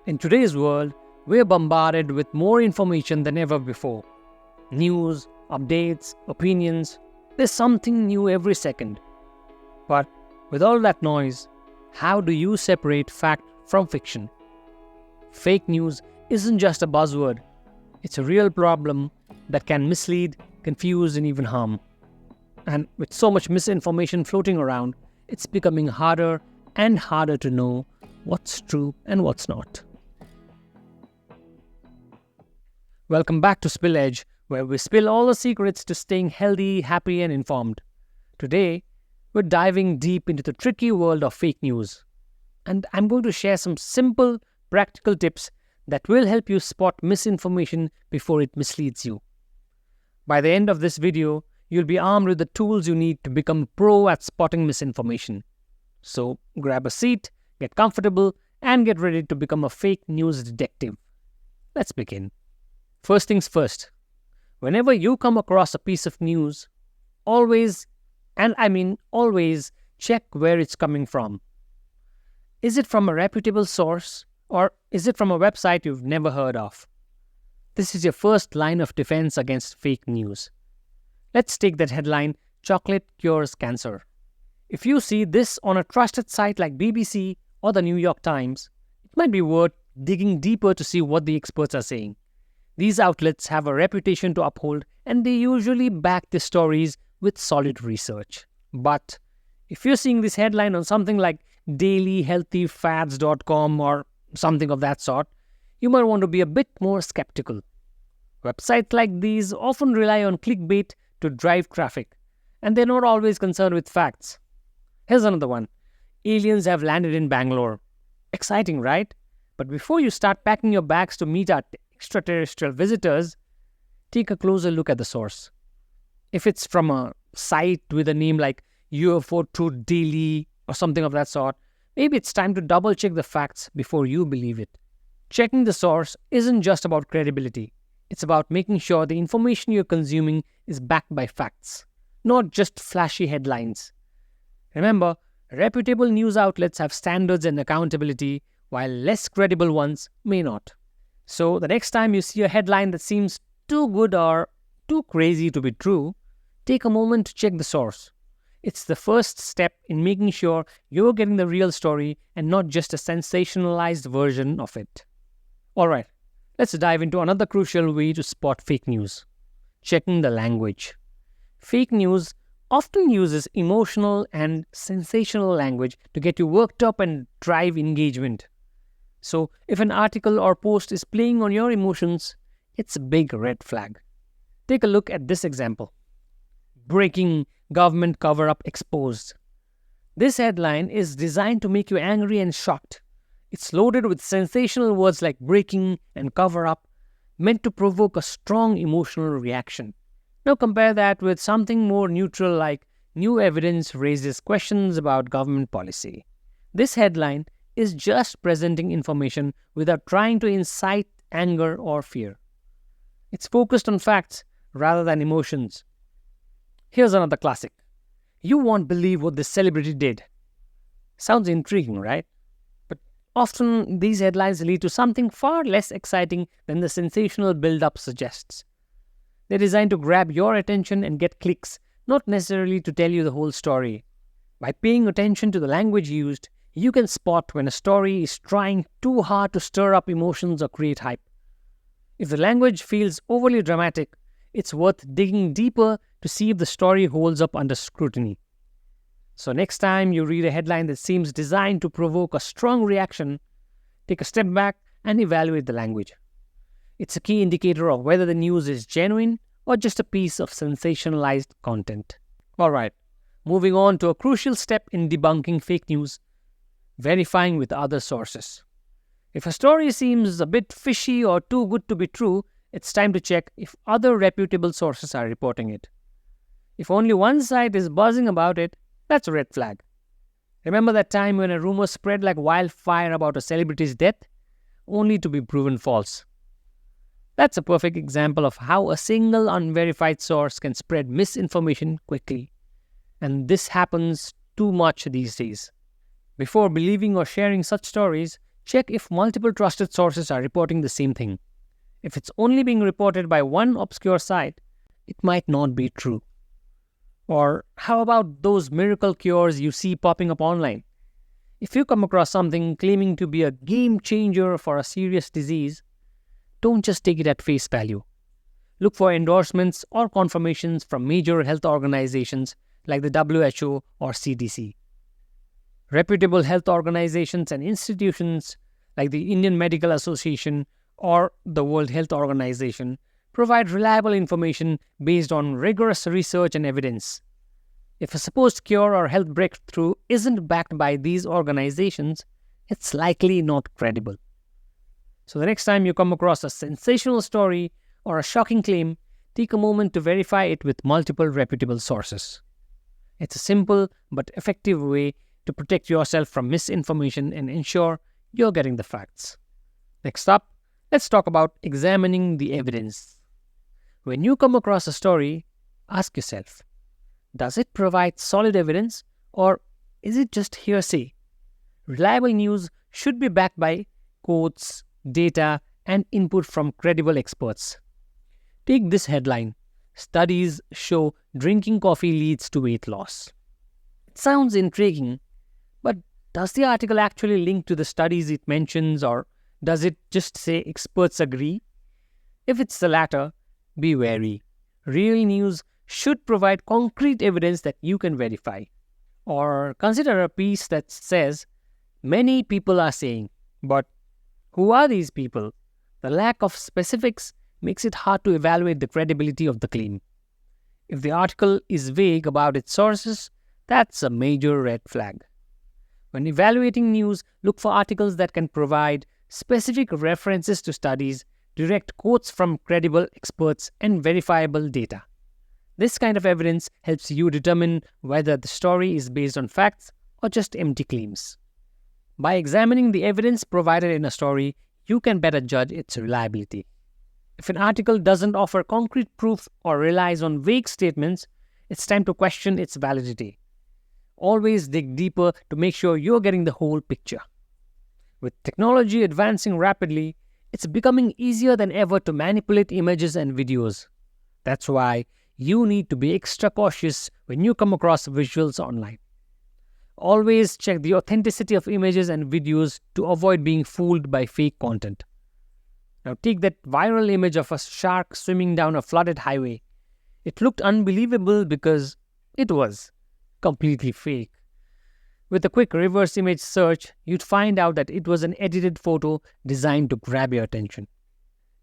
In today's world, we're bombarded with more information than ever before. News, updates, opinions, there's something new every second. But with all that noise, how do you separate fact from fiction? Fake news isn't just a buzzword. It's a real problem that can mislead, confuse, and even harm. And with so much misinformation floating around, it's becoming harder and harder to know what's true and what's not. Welcome back to Spill Edge, where we spill all the secrets to staying healthy, happy, and informed. Today, we're diving deep into the tricky world of fake news. And I'm going to share some simple, practical tips that will help you spot misinformation before it misleads you. By the end of this video, you'll be armed with the tools you need to become a pro at spotting misinformation. So grab a seat, get comfortable, and get ready to become a fake news detective. Let's begin. First things first, whenever you come across a piece of news, always check where it's coming from. Is it from a reputable source or is it from a website you've never heard of? This is your first line of defense against fake news. Let's take that headline, "Chocolate Cures Cancer." If you see this on a trusted site like BBC or the New York Times, it might be worth digging deeper to see what the experts are saying. These outlets have a reputation to uphold and they usually back their stories with solid research. But if you're seeing this headline on something like dailyhealthyfads.com or something of that sort, you might want to be a bit more skeptical. Websites like these often rely on clickbait to drive traffic, and they're not always concerned with facts. Here's another one. Aliens have landed in Bangalore. Exciting, right? But before you start packing your bags to meet our extraterrestrial visitors, take a closer look at the source. If it's from a site with a name like UFO Truth Daily or something of that sort, maybe it's time to double check the facts before you believe it. Checking the source isn't just about credibility. It's about making sure the information you're consuming is backed by facts, not just flashy headlines. Remember, reputable news outlets have standards and accountability, while less credible ones may not. So the next time you see a headline that seems too good or too crazy to be true, take a moment to check the source. It's the first step in making sure you're getting the real story and not just a sensationalized version of it. Alright, let's dive into another crucial way to spot fake news. Checking the language. Fake news often uses emotional and sensational language to get you worked up and drive engagement. So if an article or post is playing on your emotions, it's a big red flag. Take a look at this example. Breaking government cover-up exposed. This headline is designed to make you angry and shocked. It's loaded with sensational words like breaking and cover-up, meant to provoke a strong emotional reaction. Now compare that with something more neutral like new evidence raises questions about government policy. This headline is just presenting information without trying to incite anger or fear. It's focused on facts rather than emotions. Here's another classic. You won't believe what this celebrity did. Sounds intriguing, right? But often these headlines lead to something far less exciting than the sensational build-up suggests. They're designed to grab your attention and get clicks, not necessarily to tell you the whole story. By paying attention to the language used, you can spot when a story is trying too hard to stir up emotions or create hype. If the language feels overly dramatic, it's worth digging deeper to see if the story holds up under scrutiny. So next time you read a headline that seems designed to provoke a strong reaction, take a step back and evaluate the language. It's a key indicator of whether the news is genuine or just a piece of sensationalized content. Alright, moving on to a crucial step in debunking fake news. Verifying with other sources. If a story seems a bit fishy or too good to be true, it's time to check if other reputable sources are reporting it. If only one site is buzzing about it, that's a red flag. Remember that time when a rumor spread like wildfire about a celebrity's death, only to be proven false? That's a perfect example of how a single unverified source can spread misinformation quickly. And this happens too much these days. Before believing or sharing such stories, Check if multiple trusted sources are reporting the same thing. If it's only being reported by one obscure site, it might not be true. Or how about those miracle cures you see popping up online? If you come across something claiming to be a game changer for a serious disease, don't just take it at face value. Look for endorsements or confirmations from major health organizations like the WHO or CDC. Reputable health organizations and institutions like the Indian Medical Association or the World Health Organization provide reliable information based on rigorous research and evidence. If a supposed cure or health breakthrough isn't backed by these organizations, it's likely not credible. So the next time you come across a sensational story or a shocking claim, take a moment to verify it with multiple reputable sources. It's a simple but effective way to protect yourself from misinformation and ensure you're getting the facts. Next up, let's talk about examining the evidence. When you come across a story, ask yourself, does it provide solid evidence or is it just hearsay? Reliable news should be backed by quotes, data, and input from credible experts. Take this headline: studies show drinking coffee leads to weight loss. It sounds intriguing, but does the article actually link to the studies it mentions, or does it just say experts agree? If it's the latter, be wary. Real news should provide concrete evidence that you can verify. Or consider a piece that says, many people are saying, but who are these people? The lack of specifics makes it hard to evaluate the credibility of the claim. If the article is vague about its sources, that's a major red flag. When evaluating news, look for articles that can provide specific references to studies, direct quotes from credible experts, and verifiable data. This kind of evidence helps you determine whether the story is based on facts or just empty claims. By examining the evidence provided in a story, you can better judge its reliability. If an article doesn't offer concrete proof or relies on vague statements, it's time to question its validity. Always dig deeper to make sure you're getting the whole picture. With technology advancing rapidly, it's becoming easier than ever to manipulate images and videos. That's why you need to be extra cautious when you come across visuals online. Always check the authenticity of images and videos to avoid being fooled by fake content. Now take that viral image of a shark swimming down a flooded highway. It looked unbelievable because it was completely fake. With a quick reverse image search, you'd find out that it was an edited photo designed to grab your attention.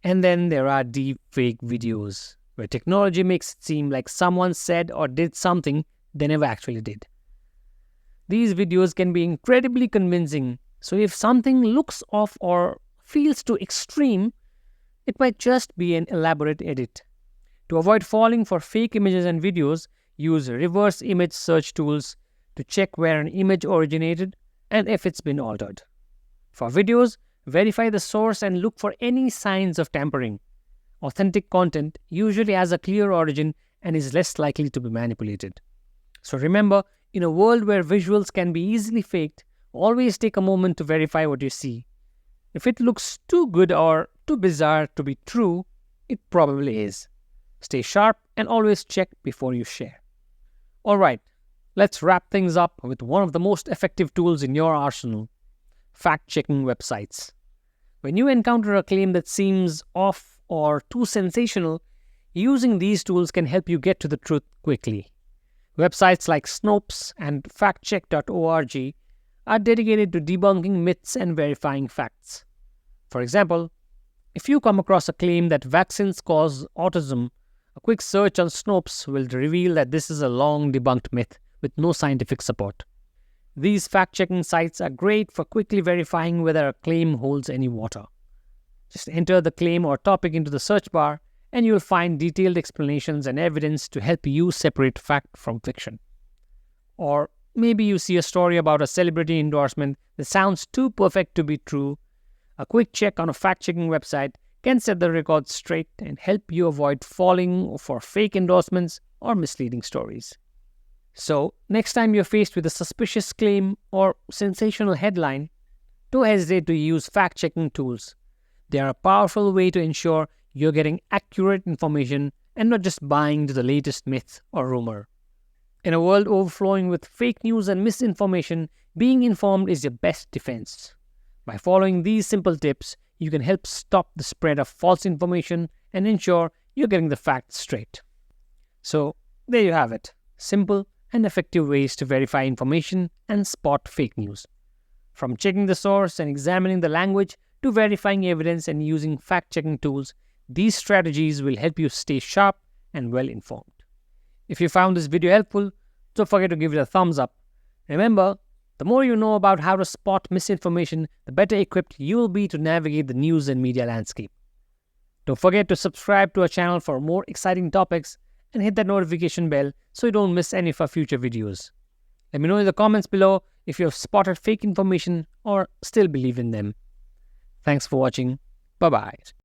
And then there are deep fake videos, where technology makes it seem like someone said or did something they never actually did. These videos can be incredibly convincing, so if something looks off or feels too extreme, it might just be an elaborate edit. To avoid falling for fake images and videos, use reverse image search tools to check where an image originated and if it's been altered. For videos, verify the source and look for any signs of tampering. Authentic content usually has a clear origin and is less likely to be manipulated. So remember, in a world where visuals can be easily faked, always take a moment to verify what you see. If it looks too good or too bizarre to be true, it probably is. Stay sharp and always check before you share. Alright, let's wrap things up with one of the most effective tools in your arsenal: fact-checking websites. When you encounter a claim that seems off or too sensational, using these tools can help you get to the truth quickly. Websites like Snopes and factcheck.org are dedicated to debunking myths and verifying facts. For example, if you come across a claim that vaccines cause autism, a quick search on Snopes will reveal that this is a long debunked myth with no scientific support. These fact-checking sites are great for quickly verifying whether a claim holds any water. Just enter the claim or topic into the search bar and you'll find detailed explanations and evidence to help you separate fact from fiction. Or maybe you see a story about a celebrity endorsement that sounds too perfect to be true. A quick check on a fact-checking website can set the record straight and help you avoid falling for fake endorsements or misleading stories. So, next time you're faced with a suspicious claim or sensational headline, don't hesitate to use fact-checking tools. They are a powerful way to ensure you're getting accurate information and not just buying into the latest myth or rumor. In a world overflowing with fake news and misinformation, being informed is your best defense. By following these simple tips, you can help stop the spread of false information and ensure you're getting the facts straight. So, there you have it. Simple and effective ways to verify information and spot fake news. From checking the source and examining the language to verifying evidence and using fact-checking tools, these strategies will help you stay sharp and well-informed. If you found this video helpful, don't forget to give it a thumbs up. Remember, the more you know about how to spot misinformation, the better equipped you will be to navigate the news and media landscape. Don't forget to subscribe to our channel for more exciting topics and hit that notification bell so you don't miss any of our future videos. Let me know in the comments below if you have spotted fake information or still believe in them. Thanks for watching. Bye-bye.